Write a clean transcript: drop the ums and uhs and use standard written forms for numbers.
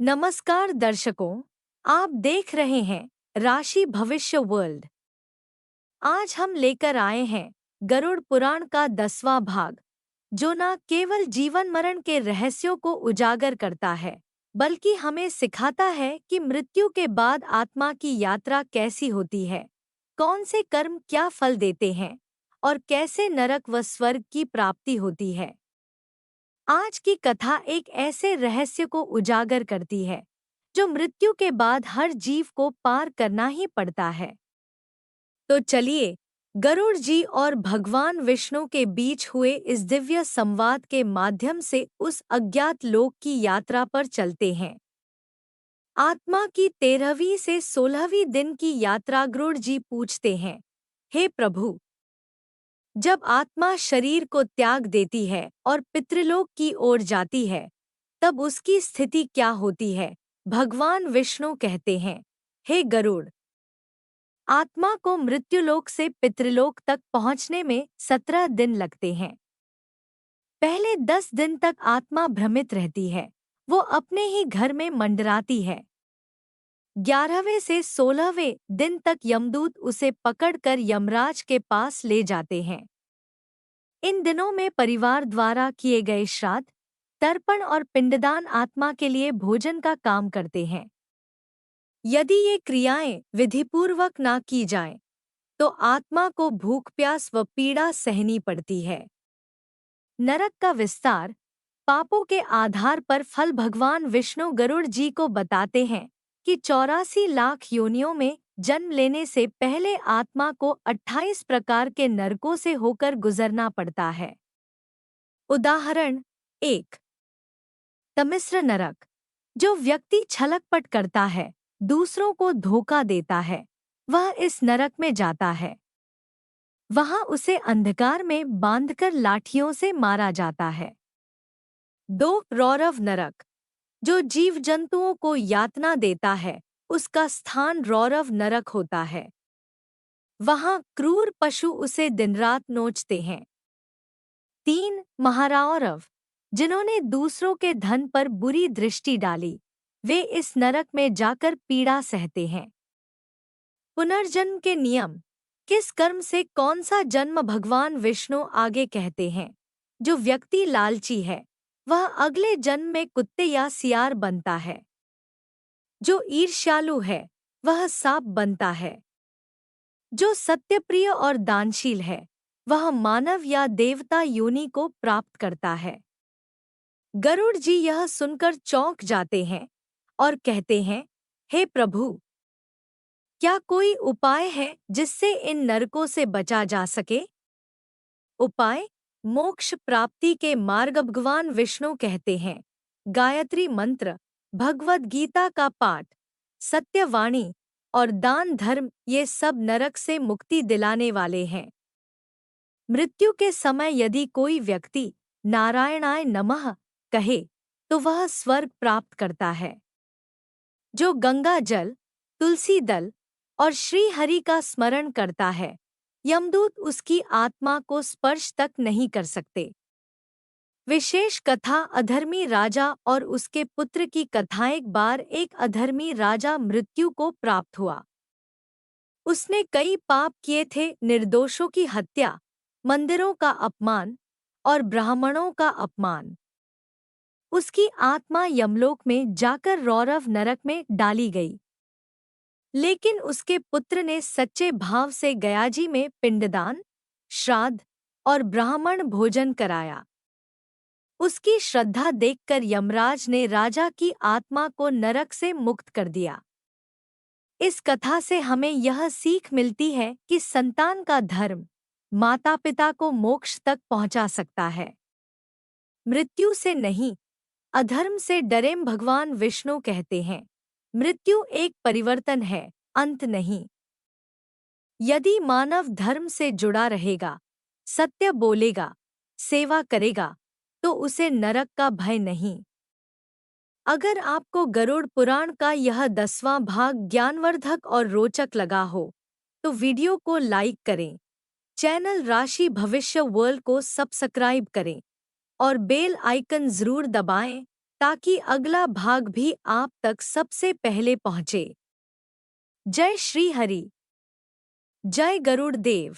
नमस्कार दर्शकों, आप देख रहे हैं राशि भविष्य वर्ल्ड। आज हम लेकर आए हैं गरुड़ पुराण का 10वां भाग, जो न केवल जीवन मरण के रहस्यों को उजागर करता है, बल्कि हमें सिखाता है कि मृत्यु के बाद आत्मा की यात्रा कैसी होती है, कौन से कर्म क्या फल देते हैं और कैसे नरक व स्वर्ग की प्राप्ति होती है। आज की कथा एक ऐसे रहस्य को उजागर करती है जो मृत्यु के बाद हर जीव को पार करना ही पड़ता है। तो चलिए गरुड़ जी और भगवान विष्णु के बीच हुए इस दिव्य संवाद के माध्यम से उस अज्ञात लोक की यात्रा पर चलते हैं। आत्मा की 13वीं से 16वीं दिन की यात्रा। गरुड़ जी पूछते हैं, हे प्रभु, जब आत्मा शरीर को त्याग देती है और पितृलोक की ओर जाती है, तब उसकी स्थिति क्या होती है। भगवान विष्णु कहते हैं, हे गरुड़, आत्मा को मृत्युलोक से पितृलोक तक पहुंचने में 17 दिन लगते हैं। पहले 10 दिन तक आत्मा भ्रमित रहती है, वो अपने ही घर में मंडराती है। 11वें से 16वें दिन तक यमदूत उसे पकड़कर यमराज के पास ले जाते हैं। इन दिनों में परिवार द्वारा किए गए श्राद्ध, तर्पण और पिंडदान आत्मा के लिए भोजन का काम करते हैं। यदि ये क्रियाएं विधिपूर्वक ना की जाएं, तो आत्मा को भूख प्यास व पीड़ा सहनी पड़ती है। नरक का विस्तार। पापों के आधार पर फल। भगवान विष्णु गरुड़ जी को बताते हैं कि 84 लाख योनियों में जन्म लेने से पहले आत्मा को 28 प्रकार के नरकों से होकर गुजरना पड़ता है। उदाहरण 1। तमिस्र नरक। जो व्यक्ति छलकपट करता है, दूसरों को धोखा देता है, वह इस नरक में जाता है। वहां उसे अंधकार में बांधकर लाठियों से मारा जाता है। 2। रौरव नरक। जो जीव जंतुओं को यातना देता है, उसका स्थान रौरव नरक होता है। वहां क्रूर पशु उसे दिनरात नोचते हैं। 3। महारौरव। जिन्होंने दूसरों के धन पर बुरी दृष्टि डाली, वे इस नरक में जाकर पीड़ा सहते हैं। पुनर्जन्म के नियम। किस कर्म से कौन सा जन्म। भगवान विष्णु आगे कहते हैं, जो व्यक्ति लालची है, वह अगले जन्म में कुत्ते या सियार बनता है। जो ईर्ष्यालु है, वह सांप बनता है। जो सत्यप्रिय और दानशील है, वह मानव या देवता योनि को प्राप्त करता है। गरुड़ जी यह सुनकर चौंक जाते हैं और कहते हैं, हे प्रभु, क्या कोई उपाय है जिससे इन नरकों से बचा जा सके। उपाय। मोक्ष प्राप्ति के मार्ग। भगवान विष्णु कहते हैं, गायत्री मंत्र, भगवद गीता का पाठ, सत्यवाणी और दान धर्म, ये सब नरक से मुक्ति दिलाने वाले हैं। मृत्यु के समय यदि कोई व्यक्ति नारायणाय नमः कहे, तो वह स्वर्ग प्राप्त करता है। जो गंगा जल, तुलसी दल और श्री हरि का स्मरण करता है, यमदूत उसकी आत्मा को स्पर्श तक नहीं कर सकते। विशेष कथा। अधर्मी राजा और उसके पुत्र की कथा। एक बार एक अधर्मी राजा मृत्यु को प्राप्त हुआ। उसने कई पाप किए थे, निर्दोषों की हत्या, मंदिरों का अपमान और ब्राह्मणों का अपमान। उसकी आत्मा यमलोक में जाकर रौरव नरक में डाली गई। लेकिन उसके पुत्र ने सच्चे भाव से गयाजी में पिंडदान, श्राद्ध और ब्राह्मण भोजन कराया। उसकी श्रद्धा देखकर यमराज ने राजा की आत्मा को नरक से मुक्त कर दिया। इस कथा से हमें यह सीख मिलती है कि संतान का धर्म माता पिता को मोक्ष तक पहुंचा सकता है, मृत्यु से नहीं। अधर्म से डरें। भगवान विष्णु कहते हैं, मृत्यु एक परिवर्तन है, अंत नहीं। यदि मानव धर्म से जुड़ा रहेगा, सत्य बोलेगा, सेवा करेगा, तो उसे नरक का भय नहीं। अगर आपको गरुड़ पुराण का यह 10वां भाग ज्ञानवर्धक और रोचक लगा हो, तो वीडियो को लाइक करें, चैनल राशि भविष्य वर्ल्ड को सब्सक्राइब करें और बेल आइकन जरूर दबाएं ताकि अगला भाग भी आप तक सबसे पहले पहुंचे। जय श्री हरि। जय गरुड़ देव।